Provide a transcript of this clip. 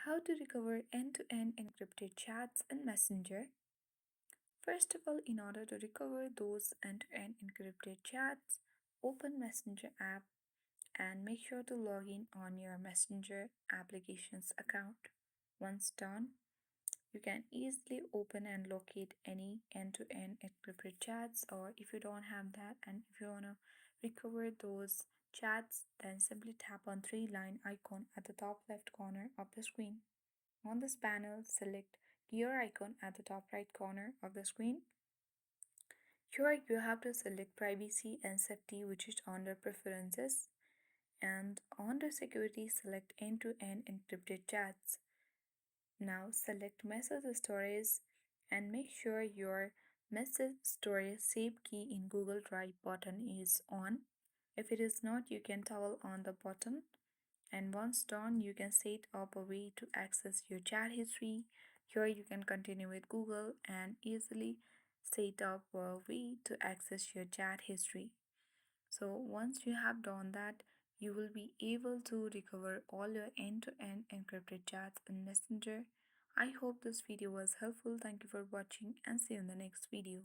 How to recover end-to-end encrypted chats in Messenger. First of all, in order to recover those end-to-end encrypted chats, open Messenger app and make sure to log in on your Messenger application's account. Once done, you can easily open and locate any end-to-end encrypted chats, or if you don't have that and if you want to recover those chats, then simply tap on three-line icon at the top left corner of the screen. On this panel, select gear icon at the top right corner of the screen. Here you have to select privacy and safety, which is under preferences, and under security select end-to-end encrypted chats. Now select message storage and make sure your message storage save key in Google Drive button is on. If it is not, you can toggle on the button, and once done you can set up a way to access your chat history. Here you can continue with Google and easily set up a way to access your chat history. So once you have done that, you will be able to recover all your end-to-end encrypted chats in Messenger. I hope this video was helpful. Thank you for watching and see you in the next video.